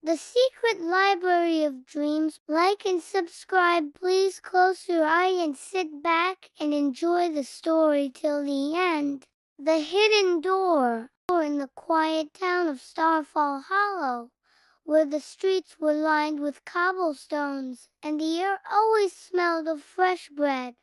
The Secret Library of Dreams. Like and subscribe. Please close your eye and sit back and enjoy the story till the end. The Hidden Door. In the quiet town of Starfall Hollow, where the streets were lined with cobblestones and the air always smelled of fresh bread,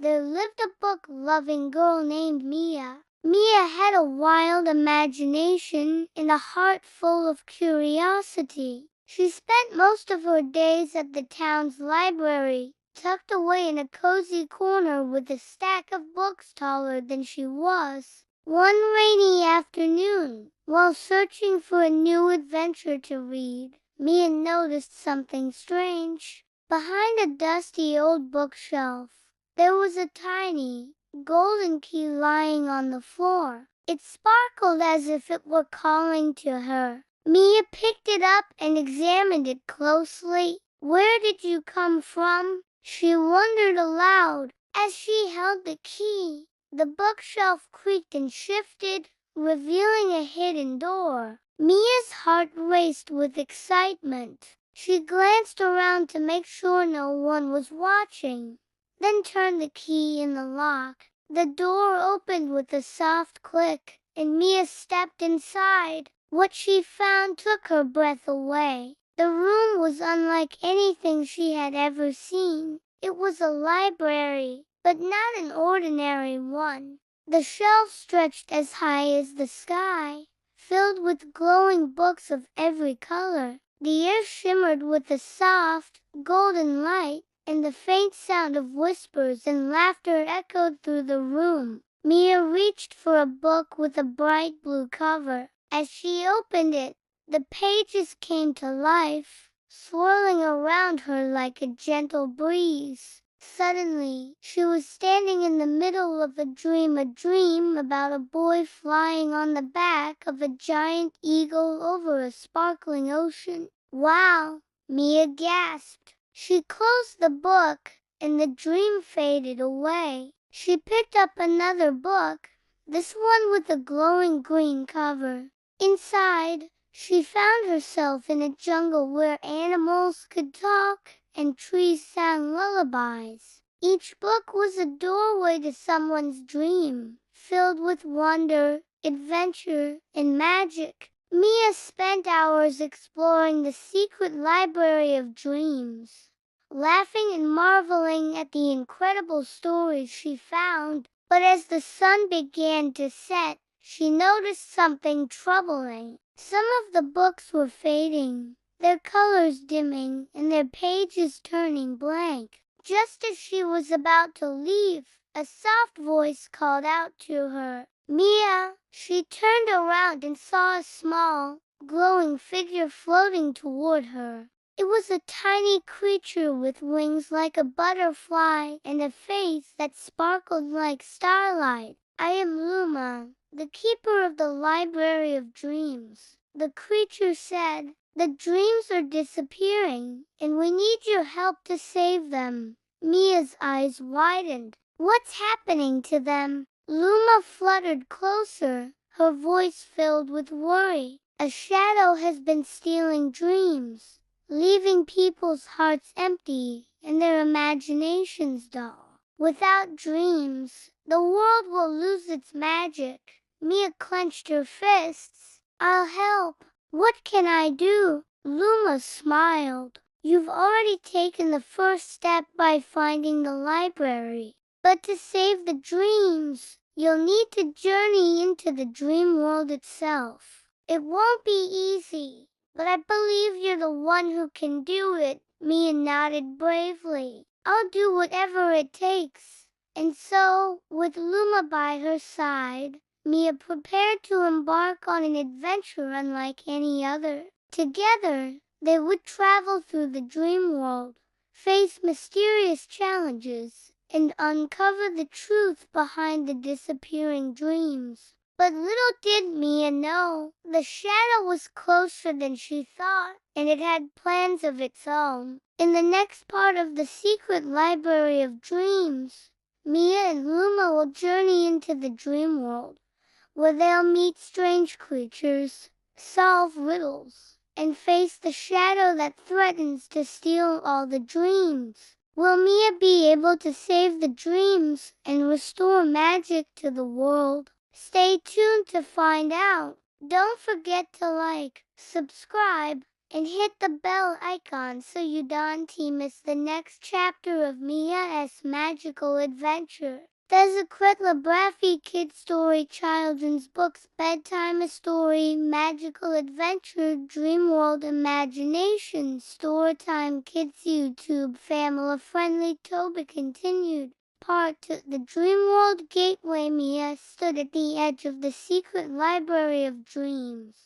there lived a book-loving girl named Mia. Mia had a wild imagination and a heart full of curiosity. She spent most of her days at the town's library, tucked away in a cozy corner with a stack of books taller than she was. One rainy afternoon, while searching for a new adventure to read, Mia noticed something strange. Behind a dusty old bookshelf, there was a tiny, golden key lying on the floor. It sparkled as if it were calling to her. Mia picked it up and examined it closely. "Where did you come from?" she wondered aloud, as she held the key. The bookshelf creaked and shifted, revealing a hidden door. Mia's heart raced with excitement. She glanced around to make sure no one was watching, then turned the key in the lock. The door opened with a soft click, and Mia stepped inside. What she found took her breath away. The room was unlike anything she had ever seen. It was a library, but not an ordinary one. The shelves stretched as high as the sky, filled with glowing books of every color. The air shimmered with a soft, golden light, and the faint sound of whispers and laughter echoed through the room. Mia reached for a book with a bright blue cover. As she opened it, the pages came to life, swirling around her like a gentle breeze. Suddenly, she was standing in the middle of a dream about a boy flying on the back of a giant eagle over a sparkling ocean. "Wow!" Mia gasped. She closed the book, and the dream faded away. She picked up another book, this one with a glowing green cover. Inside, she found herself in a jungle where animals could talk and trees sang lullabies. Each book was a doorway to someone's dream, filled with wonder, adventure, and magic. Mia spent hours exploring the secret library of dreams, laughing and marveling at the incredible stories she found. But as the sun began to set, she noticed something troubling. Some of the books were fading, their colors dimming and their pages turning blank. Just as she was about to leave, a soft voice called out to her, "Mia!" She turned around and saw a small, glowing figure floating toward her. It was a tiny creature with wings like a butterfly and a face that sparkled like starlight. "I am Luma, the keeper of the Library of Dreams," the creature said. "The dreams are disappearing, and we need your help to save them." Mia's eyes widened. "What's happening to them?" Luma fluttered closer, her voice filled with worry. "A shadow has been stealing dreams, leaving people's hearts empty and their imaginations dull. Without dreams, the world will lose its magic." Mia clenched her fists. "I'll help. What can I do?" Luma smiled. "You've already taken the first step by finding the library. But to save the dreams, you'll need to journey into the dream world itself. It won't be easy, but I believe you're the one who can do it." Mia nodded bravely. "I'll do whatever it takes." And so, with Luma by her side, Mia prepared to embark on an adventure unlike any other. Together, they would travel through the dream world, face mysterious challenges, and uncover the truth behind the disappearing dreams. But little did Mia know, the shadow was closer than she thought, and it had plans of its own. In the next part of the Secret Library of Dreams, Mia and Luma will journey into the dream world, where they'll meet strange creatures, solve riddles, and face the shadow that threatens to steal all the dreams. Will Mia be able to save the dreams and restore magic to the world? Stay tuned to find out. Don't forget to like, subscribe, and hit the bell icon so you don't miss the next chapter of Mia's magical adventure. There's a Kretla kid story children's books, bedtime story, magical adventure, dream world imagination, storytime kids YouTube family friendly. Toba continued. Part 2. The Dream World Gateway. Mia stood at the edge of the secret library of dreams,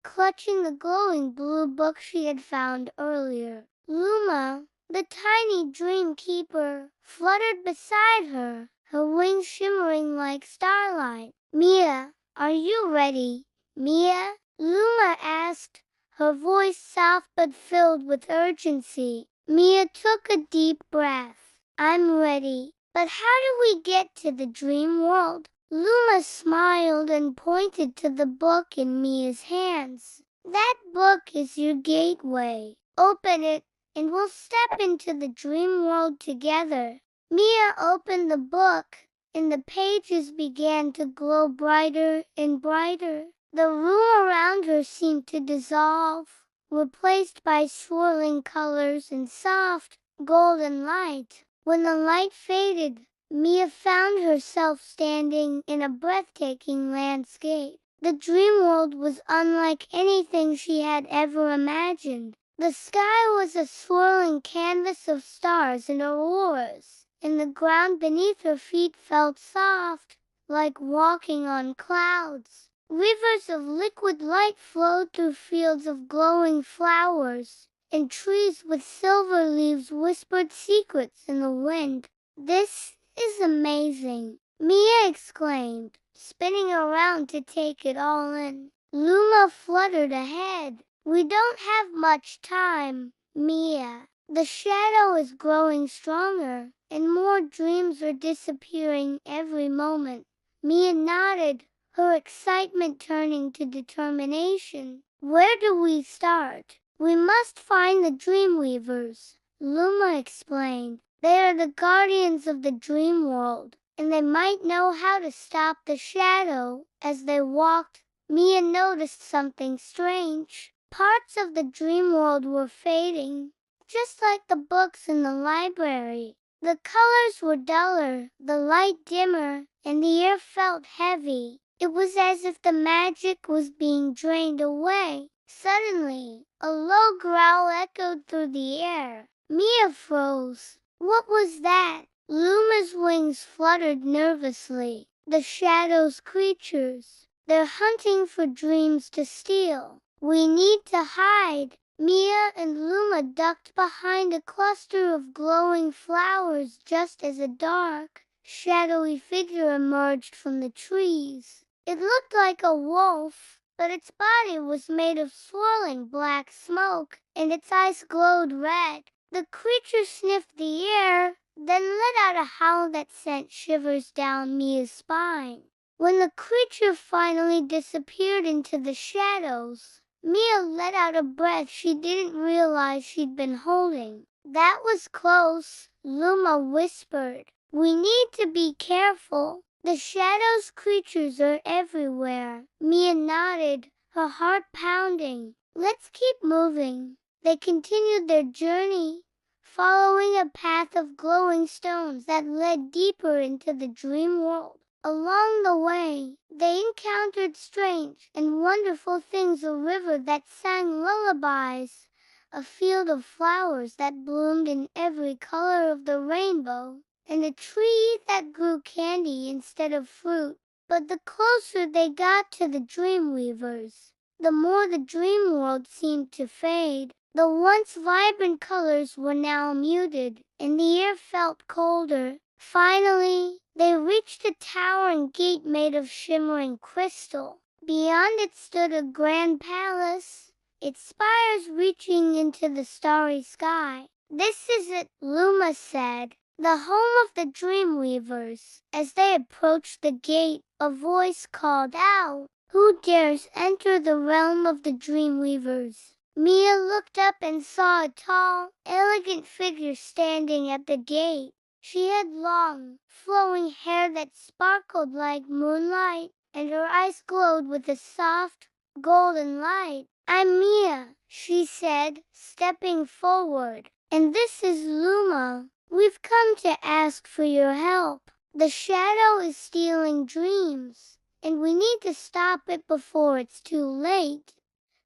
clutching the glowing blue book she had found earlier. Luma, the tiny dream keeper, fluttered beside her, her wings shimmering like starlight. Mia, are you ready? Mia? Luma asked, her voice soft but filled with urgency. Mia took a deep breath. I'm ready. But how do we get to the dream world? Luma smiled and pointed to the book in Mia's hands. That book is your gateway. Open it, and we'll step into the dream world together. Mia opened the book, and the pages began to glow brighter and brighter. The room around her seemed to dissolve, replaced by swirling colors and soft, golden light. When the light faded, Mia found herself standing in a breathtaking landscape. The dream world was unlike anything she had ever imagined. The sky was a swirling canvas of stars and auroras, and the ground beneath her feet felt soft, like walking on clouds. Rivers of liquid light flowed through fields of glowing flowers, and trees with silver leaves whispered secrets in the wind. This is amazing, Mia exclaimed, spinning around to take it all in. Luma fluttered ahead. We don't have much time, Mia. The shadow is growing stronger, and more dreams are disappearing every moment. Mia nodded, her excitement turning to determination. Where do we start? We must find the Dreamweavers, Luma explained. They are the guardians of the dream world, and they might know how to stop the shadow. As they walked, Mia noticed something strange. Parts of the dream world were fading, just like the books in the library. The colors were duller, the light dimmer, and the air felt heavy. It was as if the magic was being drained away. Suddenly, a low growl echoed through the air. Mia froze. What was that? Luma's wings fluttered nervously. The shadows' creatures. They're hunting for dreams to steal. We need to hide. Mia and Luma ducked behind a cluster of glowing flowers just as a dark, shadowy figure emerged from the trees. It looked like a wolf, but its body was made of swirling black smoke, and its eyes glowed red. The creature sniffed the air, then let out a howl that sent shivers down Mia's spine. When the creature finally disappeared into the shadows, Mia let out a breath she didn't realize she'd been holding. That was close, Luma whispered. We need to be careful. The shadows' creatures are everywhere. Mia nodded, her heart pounding. Let's keep moving. They continued their journey, following a path of glowing stones that led deeper into the dream world. Along the way, they encountered strange and wonderful things: a river that sang lullabies, a field of flowers that bloomed in every color of the rainbow, and a tree that grew candy instead of fruit. But the closer they got to the Dreamweavers, the more the dream world seemed to fade. The once vibrant colors were now muted, and the air felt colder. Finally, they reached a towering gate made of shimmering crystal. Beyond it stood a grand palace, its spires reaching into the starry sky. This is it, Luma said, the home of the Dreamweavers. As they approached the gate, a voice called out, "Who dares enter the realm of the Dreamweavers?" Mia looked up and saw a tall, elegant figure standing at the gate. She had long, flowing hair that sparkled like moonlight, and her eyes glowed with a soft, golden light. "I'm Mia," she said, stepping forward. "And this is Luma. We've come to ask for your help. The shadow is stealing dreams, and we need to stop it before it's too late."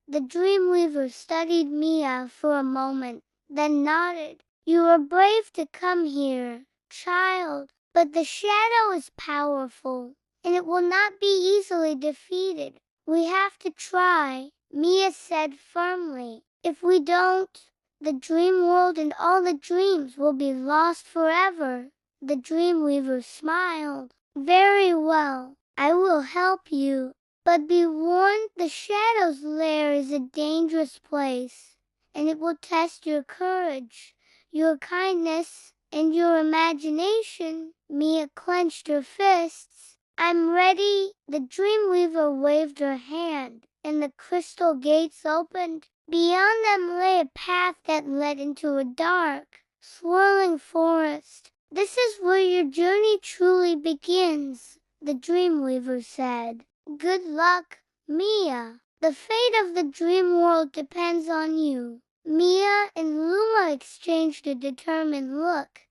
The Dreamweaver studied Mia for a moment, then nodded. "You are brave to come here, child, but the shadow is powerful, and it will not be easily defeated. We have to try," Mia said firmly. "If we don't, the dream world and all the dreams will be lost forever." The Dreamweaver smiled. "Very well, I will help you. But be warned, the Shadow's lair is a dangerous place, and it will test your courage, your kindness, and your imagination." Mia clenched her fists. "I'm ready." The Dreamweaver waved her hand, and the crystal gates opened. Beyond them lay a path that led into a dark, swirling forest. "This is where your journey truly begins," the Dreamweaver said. "Good luck, Mia. The fate of the dream world depends on you." Mia and Luma exchanged a determined look,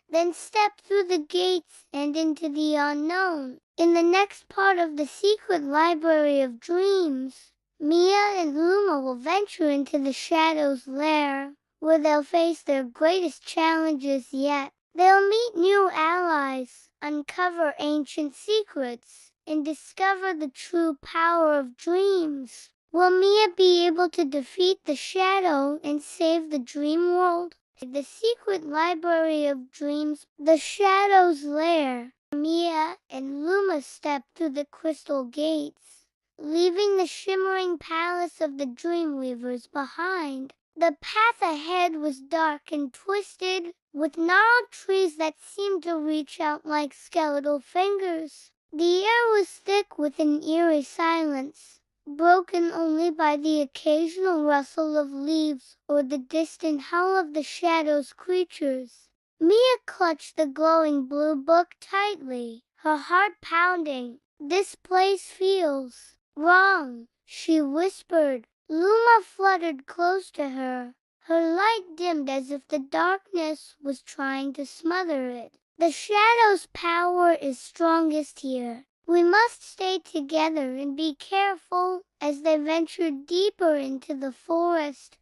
then stepped through the gates and into the unknown. In the next part of the secret library of dreams, Mia and Luma will venture into the Shadow's lair, where they'll face their greatest challenges yet. They'll meet new allies, uncover ancient secrets, and discover the true power of dreams. Will Mia be able to defeat the shadow and save the dream world? The secret library of dreams, the shadow's lair. Mia and Luma stepped through the crystal gates, leaving the shimmering palace of the Dreamweavers behind. The path ahead was dark and twisted, with gnarled trees that seemed to reach out like skeletal fingers. The air was thick with an eerie silence, broken only by the occasional rustle of leaves or the distant howl of the shadow's creatures. Mia clutched the glowing blue book tightly, her heart pounding. "This place feels wrong," she whispered. Luma fluttered close to her. Her light dimmed as if the darkness was trying to smother it. "The shadow's power is strongest here. We must stay together and be careful." As they ventured deeper into the forest,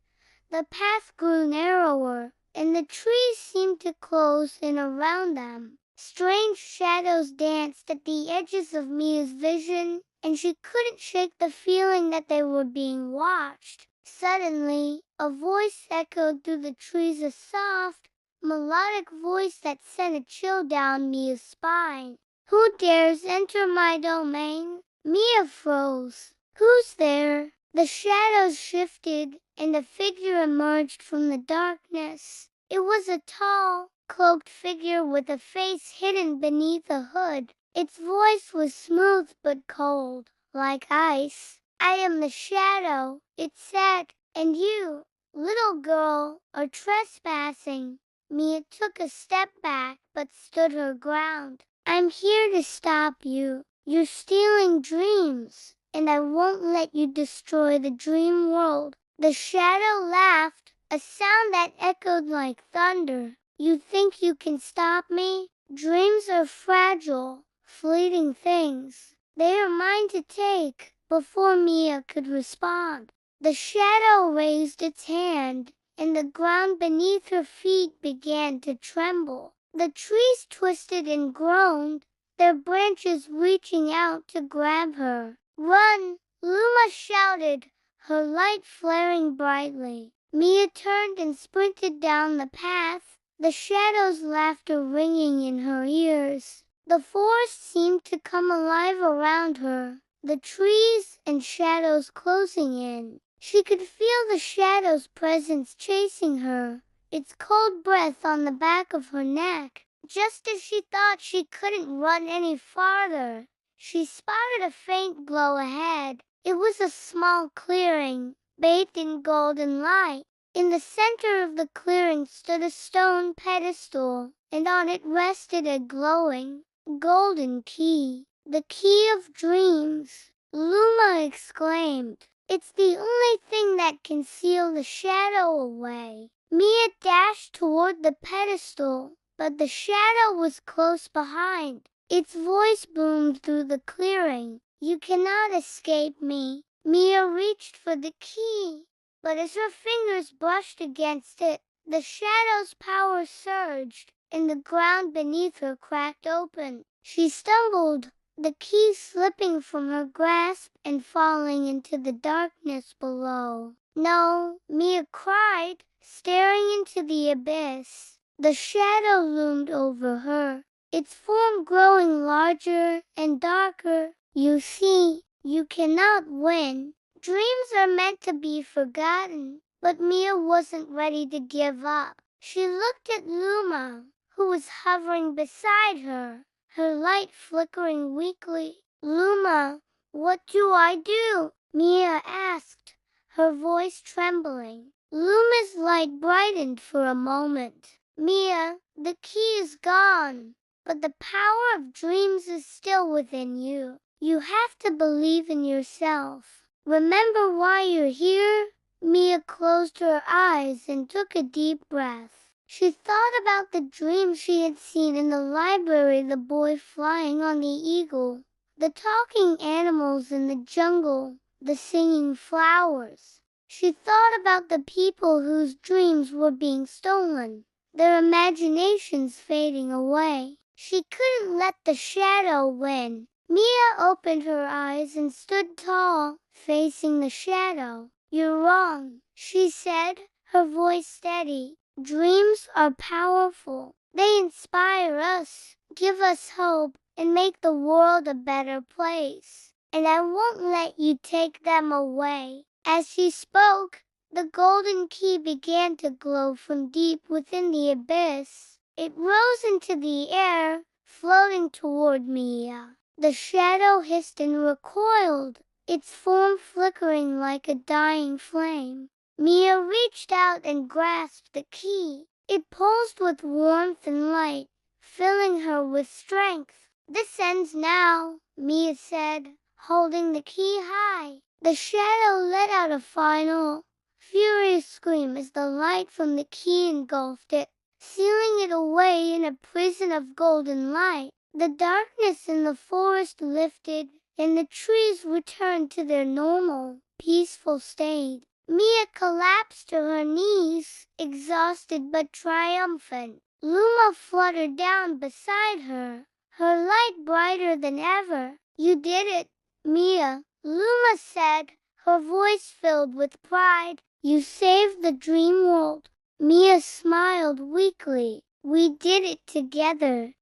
the path grew narrower, and the trees seemed to close in around them. Strange shadows danced at the edges of Mia's vision, and she couldn't shake the feeling that they were being watched. Suddenly, a voice echoed through the trees, a soft, melodic voice that sent a chill down Mia's spine. "Who dares enter my domain?" Mia froze. "Who's there?" The shadows shifted, and a figure emerged from the darkness. It was a tall, cloaked figure with a face hidden beneath a hood. Its voice was smooth but cold, like ice. "I am the shadow," it said, "and you, little girl, are trespassing." Mia took a step back but stood her ground. "I'm here to stop you. You're stealing dreams, and I won't let you destroy the dream world." The shadow laughed, a sound that echoed like thunder. "You think you can stop me? Dreams are fragile, fleeting things. They are mine to take." Before Mia could respond, the shadow raised its hand, and the ground beneath her feet began to tremble. The trees twisted and groaned, their branches reaching out to grab her. "Run!" Luma shouted, her light flaring brightly. Mia turned and sprinted down the path, the shadow's laughter ringing in her ears. The forest seemed to come alive around her, the trees and shadows closing in. She could feel the shadow's presence chasing her, its cold breath on the back of her neck. Just as she thought she couldn't run any farther, she spotted a faint glow ahead. It was a small clearing, bathed in golden light. In the center of the clearing stood a stone pedestal, and on it rested a glowing, golden key. "The key of dreams," Luma exclaimed. "It's the only thing that can seal the shadow away." Mia dashed toward the pedestal, but the shadow was close behind. Its voice boomed through the clearing. "You cannot escape me." Mia reached for the key, but as her fingers brushed against it, the shadow's power surged, and the ground beneath her cracked open. She stumbled, the key slipping from her grasp and falling into the darkness below. "No!" Mia cried, staring into the abyss. The shadow loomed over her, its form growing larger and darker. "You see, you cannot win. Dreams are meant to be forgotten." But Mia wasn't ready to give up. She looked at Luma, who was hovering beside her, her light flickering weakly. "Luma, what do I do?" Mia asked, her voice trembling. Luma's light brightened for a moment. "Mia, the key is gone, but the power of dreams is still within you. You have to believe in yourself. Remember why you're here." Mia closed her eyes and took a deep breath. She thought about the dream she had seen in the library, the boy flying on the eagle, the talking animals in the jungle, the singing flowers. She thought about the people whose dreams were being stolen, their imaginations fading away. She couldn't let the shadow win. Mia opened her eyes and stood tall, facing the shadow. "You're wrong," she said, her voice steady. "Dreams are powerful. They inspire us, give us hope, and make the world a better place. And I won't let you take them away." As she spoke, the golden key began to glow from deep within the abyss. It rose into the air, floating toward Mia. The shadow hissed and recoiled, its form flickering like a dying flame. Mia reached out and grasped the key. It pulsed with warmth and light, filling her with strength. "This ends now," Mia said, holding the key high. The shadow let out a final, furious scream as the light from the key engulfed it, sealing it away in a prison of golden light. The darkness in the forest lifted, and the trees returned to their normal, peaceful state. Mia collapsed to her knees, exhausted but triumphant. Luma fluttered down beside her, her light brighter than ever. "You did it, Mia," Luma said, her voice filled with pride. "You saved the dream world." Mia smiled weakly. "We did it together."